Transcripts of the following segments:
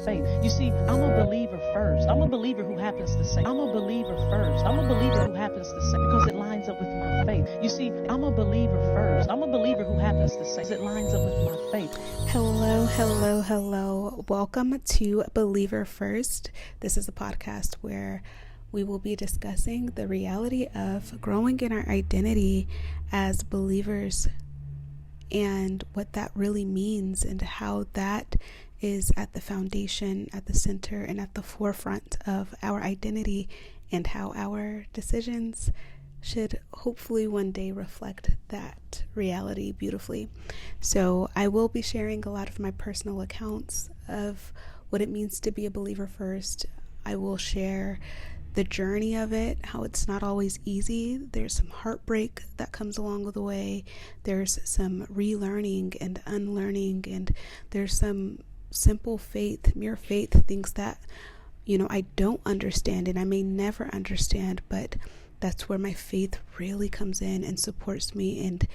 faith. You see, I'm a believer first. I'm a believer who happens to say, I'm a believer first. I'm a believer who happens to say, because it lines up with my faith. You see, I'm a believer first. I'm a believer who happens to say, it lines up with my faith. Hello, hello, hello. Welcome to Believer First. This is a podcast where we will be discussing the reality of growing in our identity as believers and what that really means and how that is at the foundation, at the center, and at the forefront of our identity, and how our decisions should hopefully one day reflect that reality beautifully. So I will be sharing a lot of my personal accounts of what it means to be a believer first. I will share the journey of it, how it's not always easy. There's some heartbreak that comes along the way. There's some relearning and unlearning, and there's some simple faith, mere faith, things that, I don't understand and I may never understand, but that's where my faith really comes in and supports me, and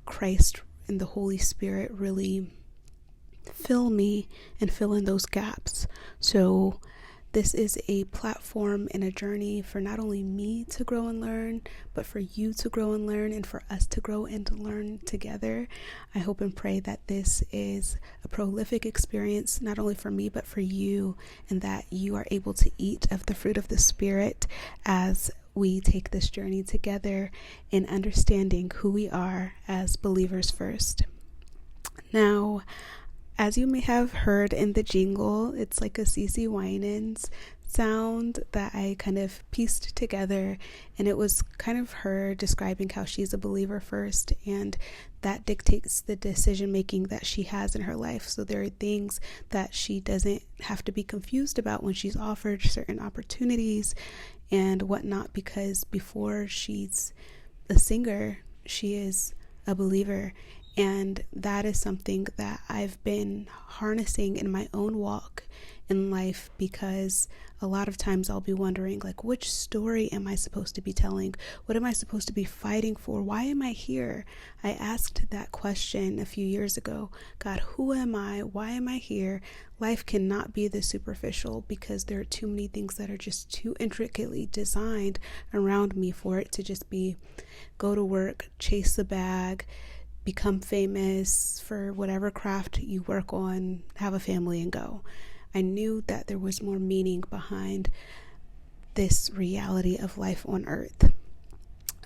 Christ and the Holy Spirit really fill me and fill in those gaps. So this is a platform and a journey for not only me to grow and learn, but for you to grow and learn, and for us to grow and to learn together. I hope and pray that this is a prolific experience, not only for me, but for you, and that you are able to eat of the fruit of the Spirit as we take this journey together in understanding who we are as believers first. Now, as you may have heard in the jingle, it's like a CeCe Winans sound that I kind of pieced together, and it was kind of her describing how she's a believer first, and that dictates the decision making that she has in her life. So there are things that she doesn't have to be confused about when she's offered certain opportunities and whatnot, because before she's a singer, she is a believer. And that is something that I've been harnessing in my own walk in life, because a lot of times I'll be wondering, like, which story am I supposed to be telling? What am I supposed to be fighting for? Why am I here? I asked that question a few years ago. God, who am I? Why am I here? Life cannot be this superficial, because there are too many things that are just too intricately designed around me for it to just be go to work, chase the bag, become famous for whatever craft you work on, have a family, and go. I knew that there was more meaning behind this reality of life on earth.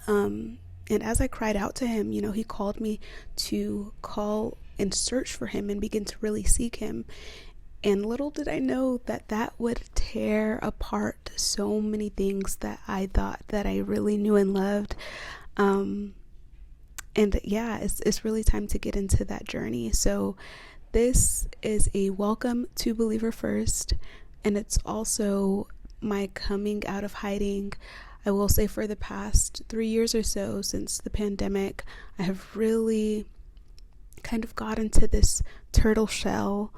And as I cried out to him, he called me to call and search for him and begin to really seek him. And little did I know that that would tear apart so many things that I thought that I really knew and loved. And yeah, it's really time to get into that journey. So this is a welcome to Believer First, and it's also my coming out of hiding. I will say for the past 3 years or so since the pandemic, I have really kind of got into this turtle shell,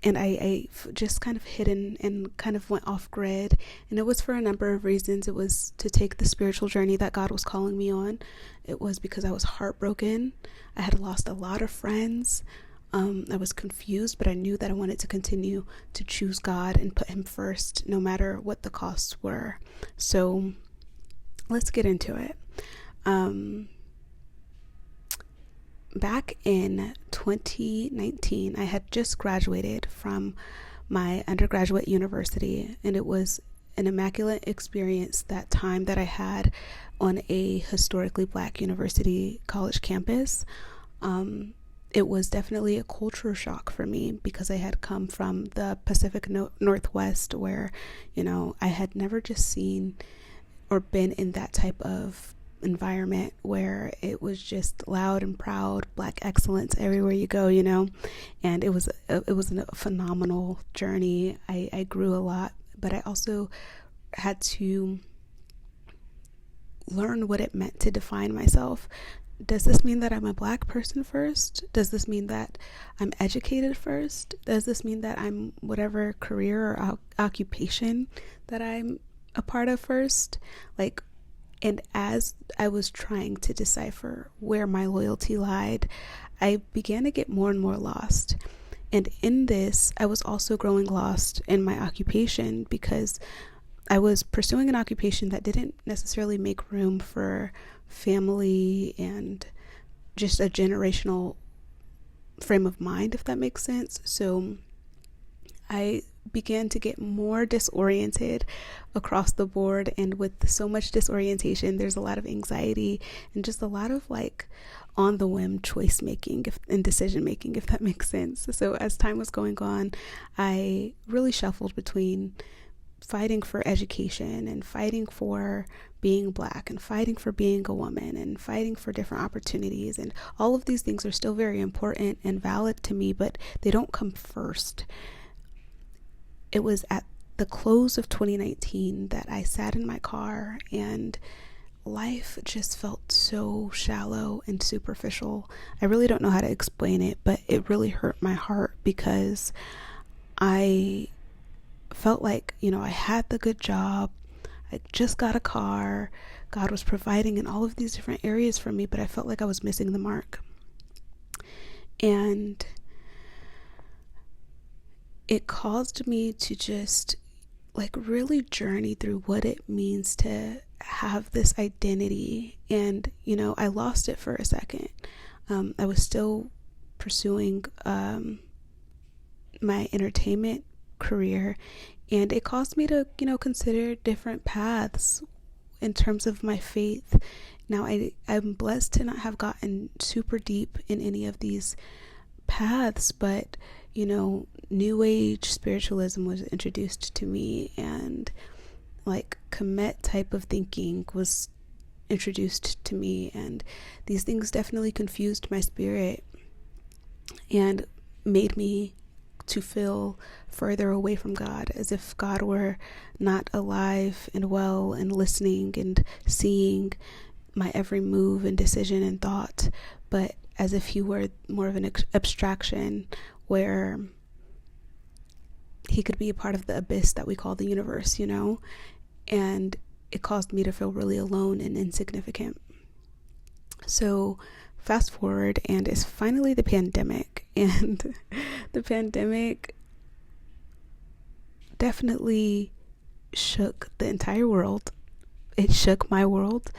and I just kind of hidden and kind of went off grid. And it was for a number of reasons. It was to take the spiritual journey that God was calling me on. It was because I was heartbroken. I had lost a lot of friends. I was confused, but I knew that I wanted to continue to choose God and put him first, no matter what the costs were. So let's get into it. Back in 2019, I had just graduated from my undergraduate university, and it was an immaculate experience, that time that I had on a historically Black university college campus. It was definitely a culture shock for me, because I had come from the Pacific Northwest, where, I had never just seen or been in that type of environment where it was just loud and proud, Black excellence everywhere you go, and it was a phenomenal journey. I grew a lot, but I also had to learn what it meant to define myself. Does this mean that I'm a Black person first? Does this mean that I'm educated first? Does this mean that I'm whatever career or occupation that I'm a part of first? And as I was trying to decipher where my loyalty lied, I began to get more and more lost. And in this, I was also growing lost in my occupation because I was pursuing an occupation that didn't necessarily make room for family and just a generational frame of mind, if that makes sense. So I began to get more disoriented across the board, and with so much disorientation, there's a lot of anxiety and just a lot of like on the whim choice making and decision making, if that makes sense. So as time was going on, I really shuffled between fighting for education and fighting for being Black and fighting for being a woman and fighting for different opportunities, and all of these things are still very important and valid to me, but they don't come first. It was at the close of 2019 that I sat in my car and life just felt so shallow and superficial. I really don't know how to explain it, but it really hurt my heart because I felt like, I had the good job. I just got a car. God was providing in all of these different areas for me, but I felt like I was missing the mark. And it caused me to just like really journey through what it means to have this identity. And, I lost it for a second. I was still pursuing my entertainment career, and it caused me to, consider different paths in terms of my faith. Now, I'm blessed to not have gotten super deep in any of these paths, but New Age spiritualism was introduced to me, and like Kemet type of thinking was introduced to me, and these things definitely confused my spirit and made me to feel further away from God, as if God were not alive and well and listening and seeing my every move and decision and thought, but as if he were more of an abstraction where he could be a part of the abyss that we call the universe, and it caused me to feel really alone and insignificant. So fast forward, and it's finally the pandemic, and the pandemic definitely shook the entire world. It shook my world,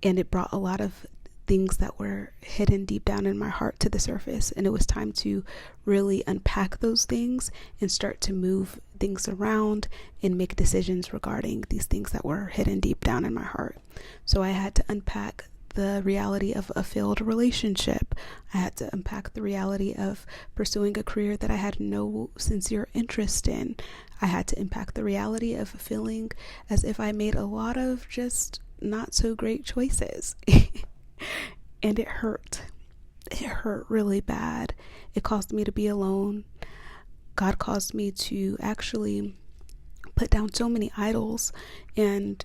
and it brought a lot of things that were hidden deep down in my heart to the surface, and it was time to really unpack those things and start to move things around and make decisions regarding these things that were hidden deep down in my heart. So I had to unpack the reality of a failed relationship. I had to unpack the reality of pursuing a career that I had no sincere interest in. I had to unpack the reality of feeling as if I made a lot of just not so great choices. And it hurt. It hurt really bad. It caused me to be alone. God caused me to actually put down so many idols, and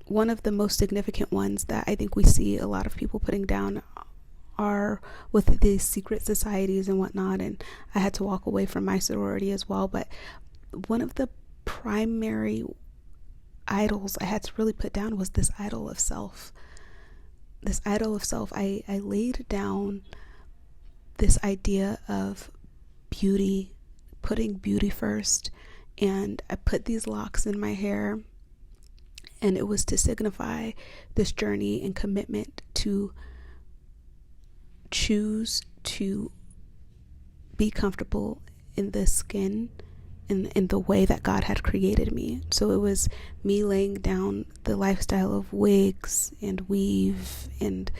one of the most significant ones that I think we see a lot of people putting down are with these secret societies and whatnot, and I had to walk away from my sorority as well. But one of the primary idols I had to really put down was this idol of self. This idol of self. I laid down this idea of beauty, putting beauty first, and I put these locks in my hair, and it was to signify this journey and commitment to choose to be comfortable in the skin, in the way that God had created me. So it was me laying down the lifestyle of wigs and weave and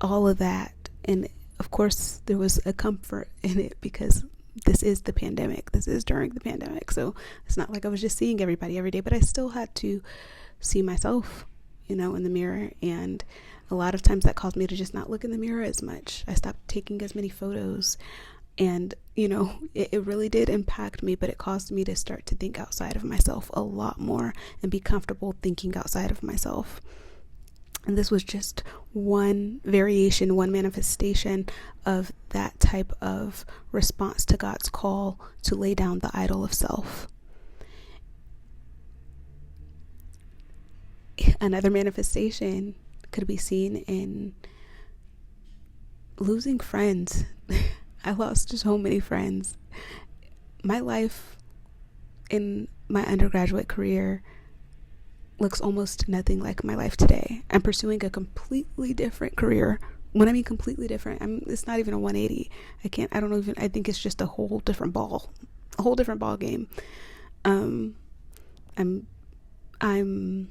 all of that. And of course there was a comfort in it because this is the pandemic. This is during the pandemic. So it's not like I was just seeing everybody every day, but I still had to see myself, in the mirror. And a lot of times that caused me to just not look in the mirror as much. I stopped taking as many photos. And, it really did impact me, but it caused me to start to think outside of myself a lot more and be comfortable thinking outside of myself. And this was just one variation, one manifestation of that type of response to God's call to lay down the idol of self. Another manifestation could be seen in losing friends. I lost so many friends. My life in my undergraduate career looks almost nothing like my life today. I'm pursuing a completely different career. When I mean completely different, it's not even a 180. I think it's just a whole different ball game. I'm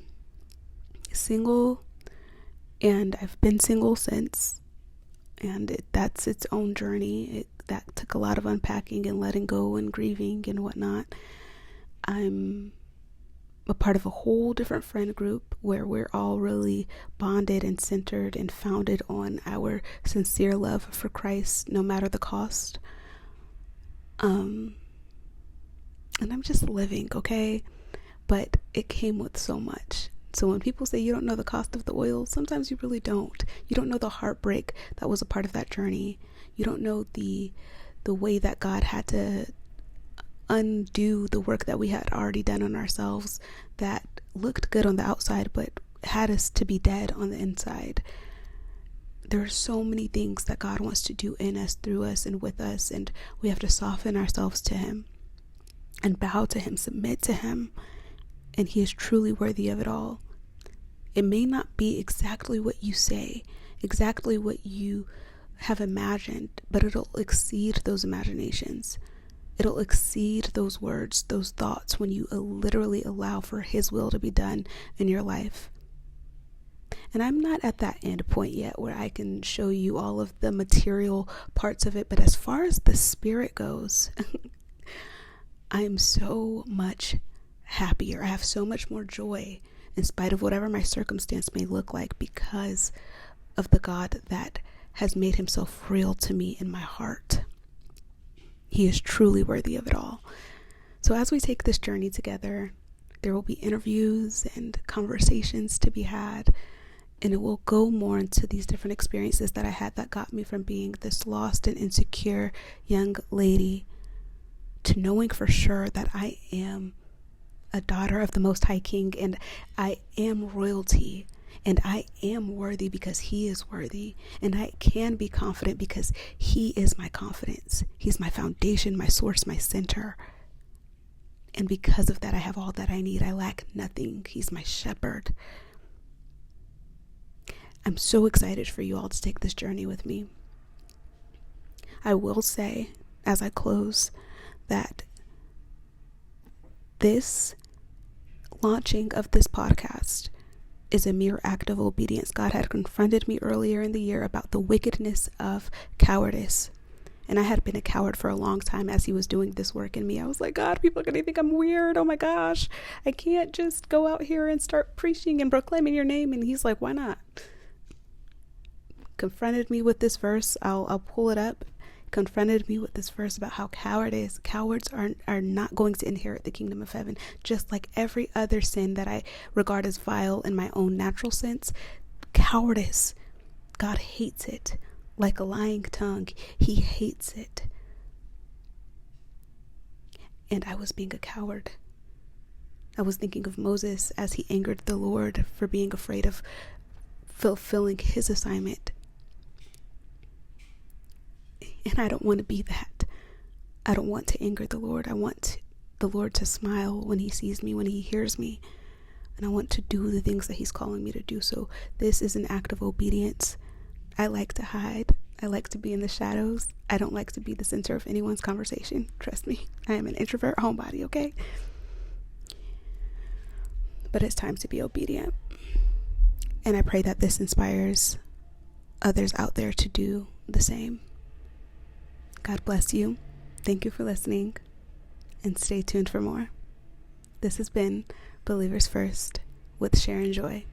single, and I've been single since, and that's its own journey. That took a lot of unpacking and letting go and grieving and whatnot. I'm a part of a whole different friend group where we're all really bonded and centered and founded on our sincere love for Christ, no matter the cost. And I'm just living, okay? But it came with so much. So when people say you don't know the cost of the oil, sometimes you really don't. You don't know the heartbreak that was a part of that journey. You don't know the way that God had to undo the work that we had already done on ourselves that looked good on the outside but had us to be dead on the inside. There are so many things that God wants to do in us, through us, and with us, and we have to soften ourselves to Him and bow to Him, submit to Him, and He is truly worthy of it all. It may not be exactly what you say, exactly what you have imagined, but it'll exceed those imaginations. It'll exceed those words, those thoughts, when you literally allow for His will to be done in your life. And I'm not at that end point yet where I can show you all of the material parts of it, but as far as the spirit goes, I am so much happier. I have so much more joy in spite of whatever my circumstance may look like, because of the God that has made Himself real to me in my heart. He is truly worthy of it all. So as we take this journey together, there will be interviews and conversations to be had, and it will go more into these different experiences that I had that got me from being this lost and insecure young lady to knowing for sure that I am a daughter of the Most High King, and I am royalty, and I am worthy because He is worthy, and I can be confident because He is my confidence. He's my foundation, my source, my center. And because of that, I have all that I need. I lack nothing. He's my shepherd. I'm so excited for you all to take this journey with me. I will say, as I close, that this launching of this podcast is a mere act of obedience. God had confronted me earlier in the year about the wickedness of cowardice. And I had been a coward for a long time as He was doing this work in me. I was like, God, people are going to think I'm weird. Oh my gosh. I can't just go out here and start preaching and proclaiming your name. And He's like, why not? Confronted me with this verse. I'll pull it up. Confronted me with this verse about how cowards are not going to inherit the kingdom of heaven. Just like every other sin that I regard as vile in my own natural sense, cowardice, God hates it. Like a lying tongue, He hates it. And I was being a coward. I was thinking of Moses as he angered the Lord for being afraid of fulfilling his assignment. And I don't want to be that. I don't want to anger the Lord. I want the Lord to smile when He sees me, when He hears me. And I want to do the things that He's calling me to do. So this is an act of obedience. I like to hide. I like to be in the shadows. I don't like to be the center of anyone's conversation. Trust me. I am an introvert homebody, okay? But it's time to be obedient. And I pray that this inspires others out there to do the same. God bless you. Thank you for listening. And stay tuned for more. This has been Believers First with Sharon Joy.